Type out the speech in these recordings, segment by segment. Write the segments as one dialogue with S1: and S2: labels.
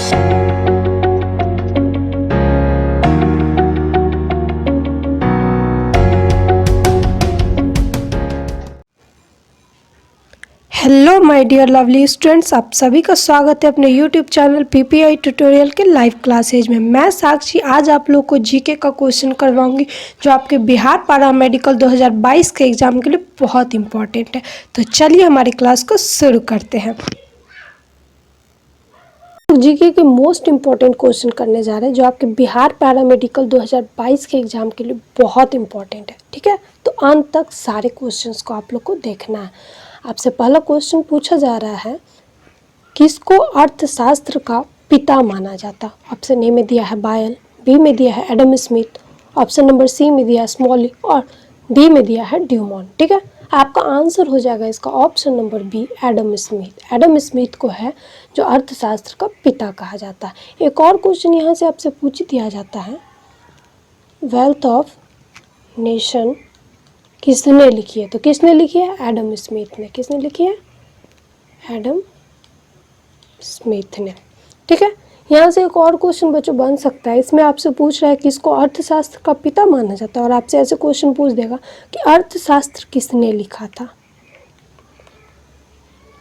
S1: Hello my dear lovely students, आप सभी का स्वागत है अपने यूट्यूब चैनल पीपीआई ट्यूटोरियल के लाइव क्लासेज में। मैं साक्षी आज आप लोग को जीके का क्वेश्चन करवाऊंगी जो आपके बिहार पैरा मेडिकल 2022 के एग्जाम के लिए बहुत इंपॉर्टेंट है। तो चलिए हमारी क्लास को शुरू करते हैं। जीके के मोस्ट इम्पॉर्टेंट क्वेश्चन करने जा रहे हैं जो आपके बिहार पैरा मेडिकल 2022 के एग्जाम के लिए बहुत इंपॉर्टेंट है। ठीक है, तो अंत तक सारे क्वेश्चंस को आप लोग को देखना है। आपसे पहला क्वेश्चन पूछा जा रहा है, किसको अर्थशास्त्र का पिता माना जाता? ऑप्शन ए में दिया है बायल, बी में दिया है Adam Smith, option number C में दिया है स्मॉली और डी में दिया है ड्यूमॉन्ट। ठीक है, आपका आंसर हो जाएगा इसका option number B, Adam Smith. Adam Smith को है जो अर्थशास्त्र का पिता कहा जाता है। एक और क्वेश्चन यहाँ से आपसे पूछ दिया जाता है, वेल्थ ऑफ नेशन किसने लिखी है? तो किसने लिखी है? एडम स्मिथ ने। किसने लिखी है? एडम स्मिथ ने। ठीक है, यहाँ से एक और क्वेश्चन बच्चों बन सकता है। इसमें आपसे पूछ रहा है किसको अर्थशास्त्र का पिता माना जाता है और आपसे ऐसे क्वेश्चन पूछ देगा कि अर्थशास्त्र किसने लिखा था।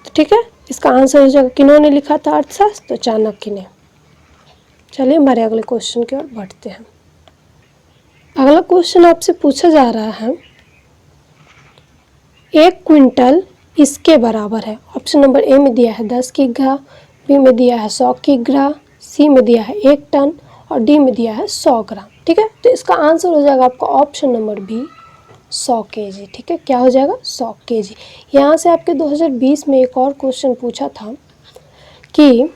S1: तो ठीक है, इसका आंसर हो जाएगा किन्होंने लिखा था अर्थशास्त्र? तो चाणक्य ने। चलिए हमारे अगले क्वेश्चन की ओर बढ़ते हैं। अगला क्वेश्चन आपसे पूछा जा रहा है, 1 क्विंटल इसके बराबर है। ऑप्शन नंबर ए में दिया है 10 किग्रा, बी में दिया है 100 किग्रा, सी में दिया है 1 टन और डी में दिया है 100 ग्राम। ठीक है, तो इसका आंसर हो जाएगा आपका ऑप्शन नंबर बी, 100 केजी। ठीक है, क्या हो जाएगा? 100 केजी। यहाँ से आपके 2020 में एक और क्वेश्चन पूछा था कि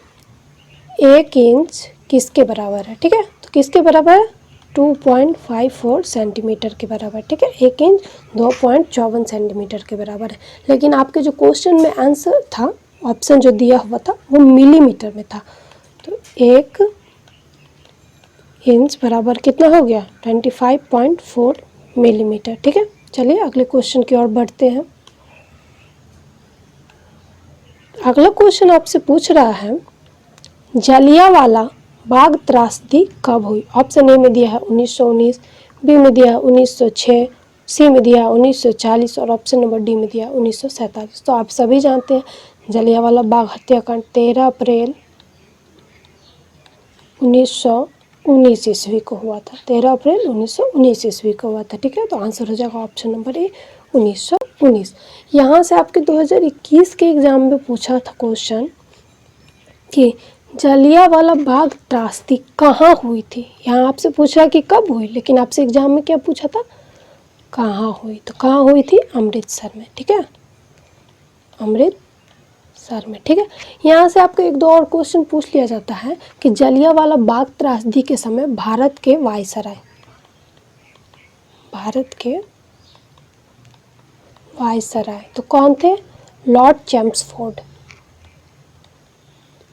S1: 1 इंच किसके बराबर है? ठीक है, तो किसके बराबर है? 2.54 सेंटीमीटर के बराबर। ठीक है, 1 इंच 2.54 सेंटीमीटर के बराबर है। लेकिन आपके जो क्वेश्चन में आंसर था, ऑप्शन जो दिया हुआ था वो मिलीमीटर में था। तो 1 इंच बराबर कितना हो गया? 25.4 मिलीमीटर। ठीक है, चलिए अगले क्वेश्चन की ओर बढ़ते हैं। अगला क्वेश्चन आपसे पूछ रहा है, जलियांवाला बाग त्रासदी कब हुई? ऑप्शन ए में दिया है 1919, बी में दिया है 1906, सी में दिया है 1940 और ऑप्शन नंबर डी में दिया है 1947। तो आप सभी जानते हैं जलियांवाला बाग हत्याकांड 13 अप्रैल 1919 ईस्वी को हुआ था। 13 अप्रैल 1919 ईस्वी को हुआ था। ठीक है, तो आंसर हो जाएगा ऑप्शन नंबर ए, 1919। यहाँ से आपके 2021 के एग्जाम में पूछा था क्वेश्चन कि जलियांवाला बाग त्रासदी कहाँ हुई थी। यहाँ आपसे पूछा कि कब हुई, लेकिन आपसे एग्जाम में क्या पूछा था? कहाँ हुई। तो कहाँ हुई थी? अमृतसर में। ठीक है, अमृतसर में। ठीक है, यहाँ से आपको एक दो और क्वेश्चन पूछ लिया जाता है कि जलियांवाला बाग त्रासदी के समय भारत के वायसराय तो कौन थे? Lord Chelmsford.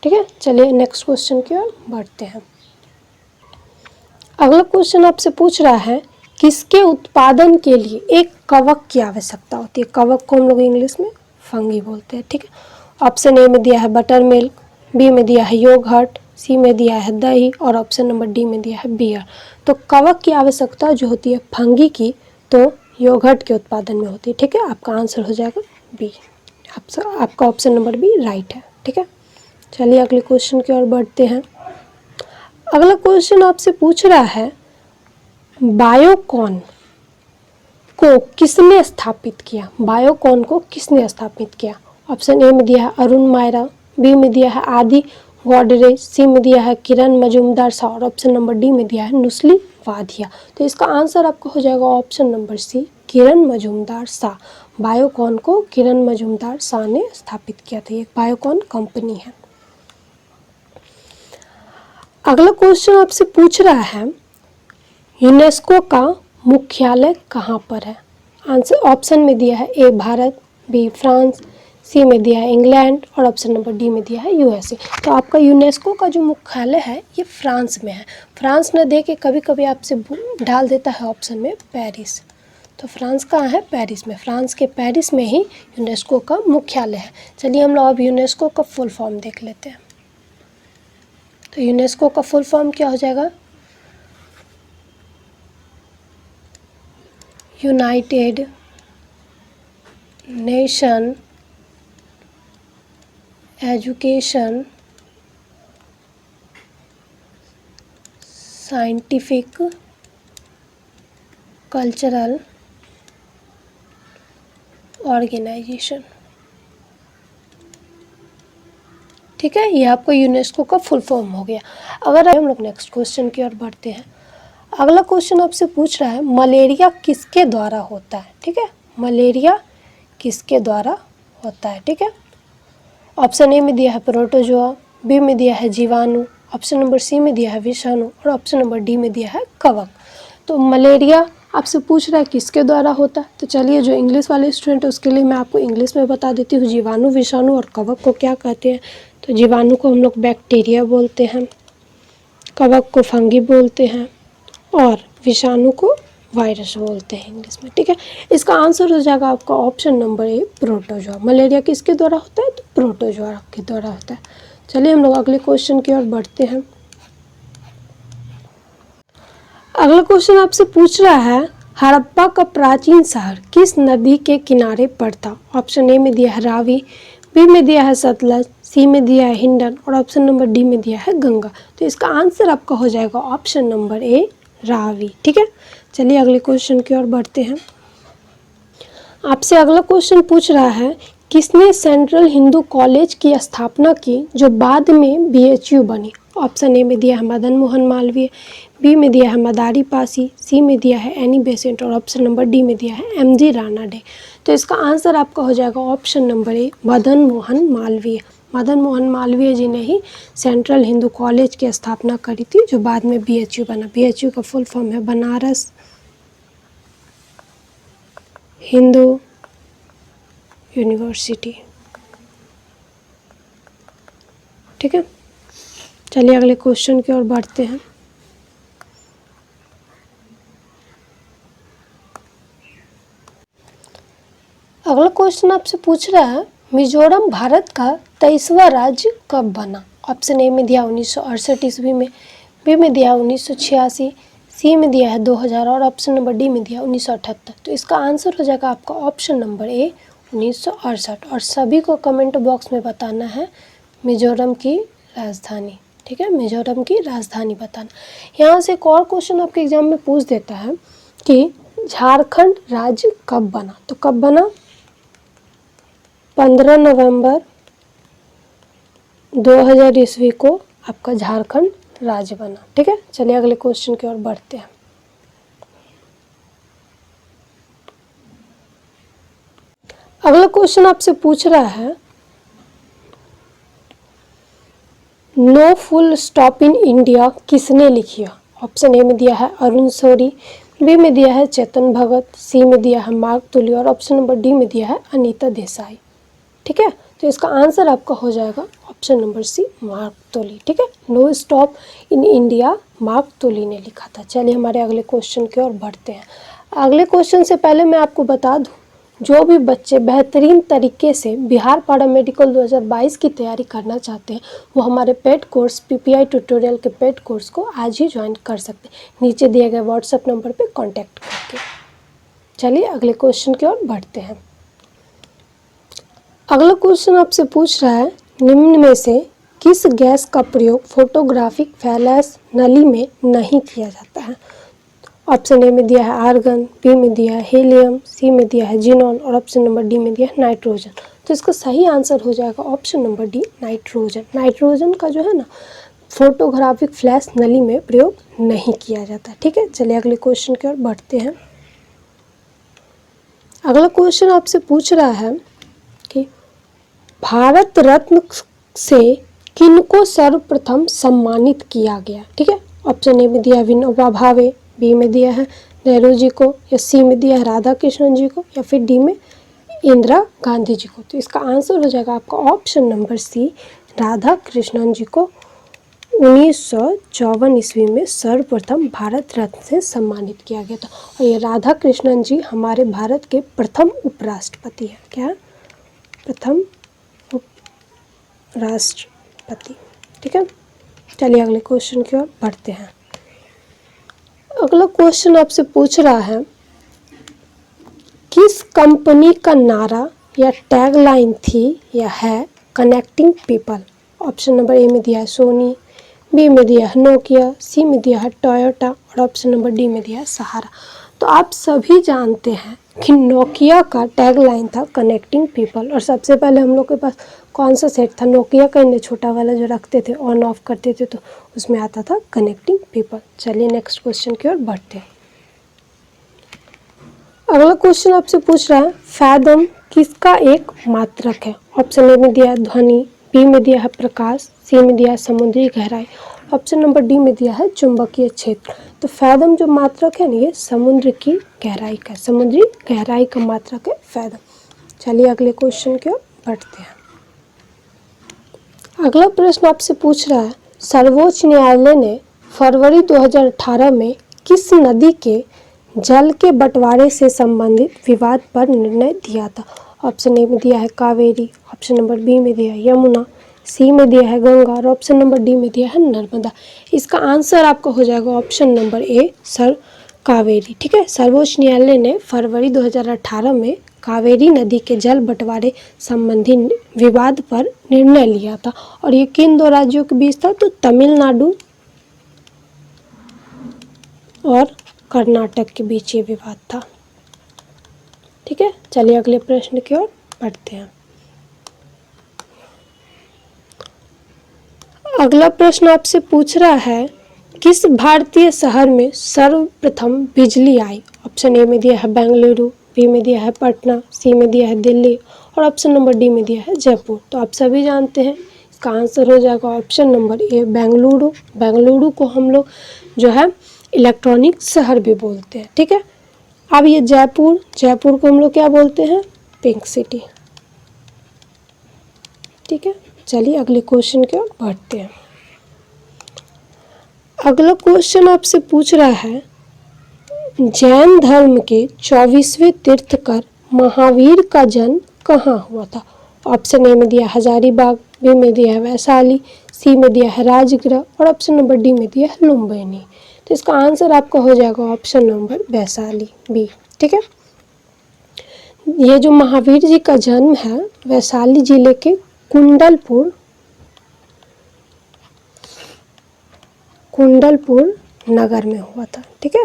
S1: ठीक है, चलिए नेक्स्ट क्वेश्चन की ओर बढ़ते हैं। अगला क्वेश्चन आपसे पूछ रहा है, किसके उत्पादन के लिए एक कवक की आवश्यकता होती है? कवक को हम लोग इंग्लिश में फंगी बोलते हैं। ठीक है, ऑप्शन ए में दिया है बटर मिल्क, बी में दिया है योगर्ट, सी में दिया है दही और ऑप्शन नंबर डी में दिया है बियर। तो कवक की आवश्यकता जो होती है फंगी की, तो योगर्ट के उत्पादन में होती है। ठीक है, आपका आंसर हो जाएगा बी। आपका ऑप्शन नंबर बी राइट है। ठीक है, चलिए अगले क्वेश्चन की ओर बढ़ते हैं। अगला क्वेश्चन आपसे पूछ रहा है, बायोकॉन को किसने स्थापित किया? बायोकॉन को किसने स्थापित किया? ऑप्शन ए में दिया है अरुण मायरा, बी में दिया है आदि गौडरे, सी में दिया है किरण मजूमदार शाह और ऑप्शन नंबर डी में दिया है नुस्ली वाधिया। तो इसका आंसर आपको हो जाएगा ऑप्शन नंबर सी, किरण मजूमदार शाह। बायोकॉन को किरण मजूमदार शाह ने स्थापित किया था। ये बायोकॉन कंपनी है। अगला क्वेश्चन आपसे पूछ रहा है, यूनेस्को का मुख्यालय कहाँ पर है? आंसर ऑप्शन में दिया है ए भारत, बी फ्रांस, सी में दिया है इंग्लैंड और ऑप्शन नंबर डी में दिया है यूएसए। तो आपका यूनेस्को का जो मुख्यालय है ये फ्रांस में है। फ्रांस न दे के कभी कभी आपसे डाल देता है ऑप्शन में पेरिस। तो फ्रांस कहाँ है? पेरिस में। फ्रांस के पेरिस में ही यूनेस्को का मुख्यालय है। चलिए हम लोग अब यूनेस्को का फुल फॉर्म देख लेते हैं। तो यूनेस्को का फुल फॉर्म क्या हो जाएगा? United Nation education scientific cultural organisation. ठीक है, ये आपको यूनेस्को का फुल फॉर्म हो गया। अगर हम लोग नेक्स्ट क्वेश्चन की ओर बढ़ते हैं, अगला क्वेश्चन आपसे पूछ रहा है मलेरिया किसके द्वारा होता है? ठीक है, मलेरिया किसके द्वारा होता है? ठीक है, ऑप्शन ए में दिया है प्रोटोजोआ, बी में दिया है जीवाणु, ऑप्शन नंबर सी में दिया है विषाणु और ऑप्शन नंबर डी में दिया है कवक। तो मलेरिया आपसे पूछ रहा है किसके द्वारा होता है, तो चलिए जो इंग्लिश वाले स्टूडेंट है उसके लिए मैं आपको इंग्लिश में बता देती हूँ जीवाणु, विषाणु और कवक को क्या कहते हैं। तो जीवाणु को हम लोग बैक्टीरिया बोलते हैं, कवक को फंगी बोलते हैं और विषाणु को वायरस बोलते हैं इंग्लिश में। ठीक है, इसका आंसर हो जाएगा आपका ऑप्शन नंबर ए प्रोटोजोआ। मलेरिया किसके द्वारा होता है? तो प्रोटोजोआ के द्वारा होता है। चलिए हम लोग अगले क्वेश्चन की ओर बढ़ते हैं। अगला क्वेश्चन आपसे पूछ रहा है हड़प्पा का प्राचीन शहर किस नदी के किनारे पड़ता? ऑप्शन ए में दिया है रावी, बी में दिया है सतलज, सी में दिया है हिंडन और ऑप्शन नंबर डी में दिया है गंगा। तो इसका आंसर आपका हो जाएगा ऑप्शन नंबर ए रावी। ठीक है, चलिए अगले क्वेश्चन की ओर बढ़ते हैं। आपसे अगला क्वेश्चन पूछ रहा है किसने सेंट्रल हिंदू कॉलेज की स्थापना की जो बाद में बीएचयू बनी? ऑप्शन ए में दिया है मदन मोहन मालवीय, बी में दिया है मदारी पासी, सी में दिया है एनी बेसेंट और ऑप्शन नंबर डी में दिया है एमजी रानाडे। तो इसका आंसर आपका हो जाएगा option number A Madan Mohan Malviya. Madan Mohan Malviya ji ने ही सेंट्रल हिंदू कॉलेज की स्थापना करी थी जो बाद में बीएचयू बना। बीएचयू का फुल फॉर्म है बनारस हिंदू यूनिवर्सिटी। ठीक है, चलिए अगले क्वेश्चन की ओर बढ़ते हैं। अगला क्वेश्चन आपसे पूछ रहा है मिजोरम भारत का 23वां राज्य कब बना? ऑप्शन ए में दिया 1968 ईस्वी में, बी में दिया 1986, सी में दिया है 2000 और ऑप्शन नंबर डी में दिया 1978। तो इसका आंसर हो जाएगा आपका ऑप्शन नंबर ए 1968। और सभी को कमेंट बॉक्स में बताना है मिजोरम की राजधानी। ठीक है, मिजोरम की राजधानी बताना। यहाँ से एक और क्वेश्चन आपके एग्जाम में पूछ देता है कि झारखंड राज्य कब बना? तो कब बना? 15 नवंबर 2000 ईस्वी को आपका झारखंड राज्य बना। ठीक है, चलिए अगले क्वेश्चन की ओर बढ़ते हैं। अगला क्वेश्चन आपसे पूछ रहा है no full stop in India किसने लिखी है? ऑप्शन ए में दिया है अरुण शौरी, बी में दिया है चेतन भगत, सी में दिया है मार्क तुली और ऑप्शन नंबर डी में दिया है अनीता देसाई। ठीक है, तो इसका आंसर आपका हो जाएगा ऑप्शन नंबर सी मार्क तुली। ठीक है, no stop in India Mark Tully ने लिखा था। चलिए हमारे अगले क्वेश्चन की ओर बढ़ते हैं। अगले क्वेश्चन से पहले मैं आपको बता दूं जो भी बच्चे बेहतरीन तरीके से बिहार पैरामेडिकल 2022 की तैयारी करना चाहते हैं वो हमारे पेड कोर्स पीपीआई ट्यूटोरियल के पेड कोर्स को आज ही ज्वाइन कर सकते हैं नीचे दिए गए व्हाट्सएप नंबर पे कांटेक्ट करके। चलिए अगले क्वेश्चन की ओर बढ़ते हैं। अगला क्वेश्चन आपसे पूछ रहा है निम्न में से किस गैस का प्रयोग फोटोग्राफिक फ्लैश नली में नहीं किया जाता है? ऑप्शन ए में दिया है आर्गन, बी में दिया है हीलियम, सी में दिया है जिनॉन और ऑप्शन नंबर डी में दिया है नाइट्रोजन। तो इसका सही आंसर हो जाएगा option number D nitrogen. Nitrogen का जो है ना फोटोग्राफिक फ्लैश नली में प्रयोग नहीं किया जाता। ठीक है, चलिए अगले क्वेश्चन की ओर बढ़ते हैं। अगला क्वेश्चन आपसे पूछ रहा है कि भारत रत्न से किनको सर्वप्रथम सम्मानित किया गया? ठीक है, ऑप्शन ए में दिया है विनोबा भावे, बी में दिया है नेहरू जी को या सी में दिया है राधा कृष्णन जी को या फिर डी में इंदिरा गांधी जी को। तो इसका आंसर हो जाएगा आपका option number C Radha Krishnan ji को 1954 ईस्वी में सर्वप्रथम भारत रत्न से सम्मानित किया गया था। और ये राधा कृष्णन जी हमारे भारत के प्रथम उपराष्ट्रपति हैं। क्या? प्रथम उपराष्ट्रपति। ठीक है, चलिए अगले क्वेश्चन की ओर बढ़ते हैं। अगला क्वेश्चन आपसे पूछ रहा है, किस कंपनी का नारा या टैगलाइन थी या है कनेक्टिंग पीपल? ऑप्शन नंबर ए में दिया है सोनी, बी में दिया है नोकिया, सी में दिया है टोयोटा और ऑप्शन नंबर डी में दिया है सहारा। तो आप सभी जानते हैं कि नोकिया का टैगलाइन था कनेक्टिंग पीपल, और सबसे पहले हम लोग के पास कौन सा सेट था? नोकिया का इन्हें छोटा वाला जो रखते थे, ऑन ऑफ करते थे, तो उसमें आता था कनेक्टिंग पीपल। चलिए नेक्स्ट क्वेश्चन की ओर बढ़ते हैं। अगला क्वेश्चन आपसे पूछ रहा है, फैदम किसका एक मात्रक है? ऑप्शन ए में दिया है ध्वनि, बी में दिया है प्रकाश, सी में दिया है समुद्री गहराई, ऑप्शन नंबर डी में दिया है चुंबकीय क्षेत्र। तो फैदम जो मात्रक है ना, ये समुद्र की गहराई का, समुद्री गहराई का मात्रक है फैदम। चलिए अगले क्वेश्चन की ओर बढ़ते हैं। अगला प्रश्न आपसे पूछ रहा है, सर्वोच्च न्यायालय ने फरवरी 2018 में किस नदी के जल के बंटवारे से संबंधित विवाद पर निर्णय दिया था? ऑप्शन ए में दिया है कावेरी, ऑप्शन नंबर बी में दिया है यमुना, सी में दिया है गंगा और ऑप्शन नंबर डी में दिया है नर्मदा। इसका आंसर आपका हो जाएगा ऑप्शन नंबर ए सर कावेरी। ठीक है, सर्वोच्च न्यायालय ने फरवरी 2018 में कावेरी नदी के जल बंटवारे संबंधी विवाद पर निर्णय लिया था, और ये किन दो राज्यों के बीच था? तो तमिलनाडु और कर्नाटक के बीच ये विवाद था। ठीक है, चलिए अगले प्रश्न की ओर बढ़ते हैं। अगला प्रश्न आपसे पूछ रहा है, किस भारतीय शहर में सर्वप्रथम बिजली आई? ऑप्शन ए में दिया है बेंगलुरु, बी में दिया है पटना, सी में दिया है दिल्ली और ऑप्शन नंबर डी में दिया है जयपुर। तो आप सभी जानते हैं इसका आंसर हो जाएगा ऑप्शन नंबर ए बेंगलुरु। बेंगलुरु को हम लोग जो है इलेक्ट्रॉनिक शहर भी बोलते हैं। ठीक है, अब ये जयपुर, जयपुर को हम लोग क्या बोलते हैं? Pink city. ठीक है, चलिए अगले क्वेश्चन की ओर बढ़ते हैं। अगला क्वेश्चन आपसे पूछ रहा है, जैन धर्म के 24वें तीर्थकर महावीर का जन्म कहाँ हुआ था? ऑप्शन ए में दिया हजारीबाग, बी में दिया है वैशाली, सी में दिया है राजगृह और ऑप्शन नंबर डी में दिया है लुम्बिनी। तो इसका आंसर आपका हो जाएगा ऑप्शन नंबर वैशाली बी। ठीक है, ये जो महावीर जी का जन्म है वैशाली जिले के कुंडलपुर नगर में हुआ था। ठीक है,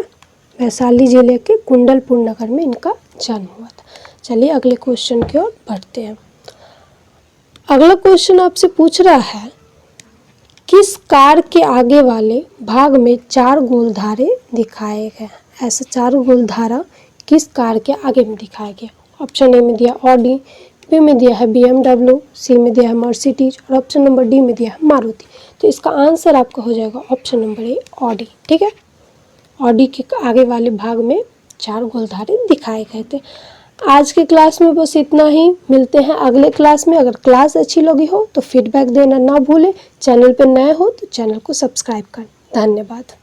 S1: वैशाली जिले के कुंडलपुर नगर में इनका जन्म हुआ था। चलिए अगले क्वेश्चन की ओर बढ़ते हैं। अगला क्वेश्चन आपसे पूछ रहा है, किस कार के आगे वाले भाग में 4 गोलधारे दिखाए गए? ऐसे 4 गोलधारा किस कार के आगे में दिखाया गया? ऑप्शन ए में दिया ऑडी, बी में दिया है BMW, सी में दिया है मर्सिडीज और ऑप्शन नंबर डी में दिया है मारुति। तो इसका आंसर आपका हो जाएगा ऑप्शन नंबर ए ऑडी। ठीक है, ऑडी के आगे वाले भाग में 4 गोलधारे दिखाए गए थे। आज के क्लास में बस इतना ही, मिलते हैं अगले क्लास में। अगर क्लास अच्छी लगी हो तो फीडबैक देना ना भूलें। चैनल पर नए हो तो चैनल को सब्सक्राइब करें। धन्यवाद।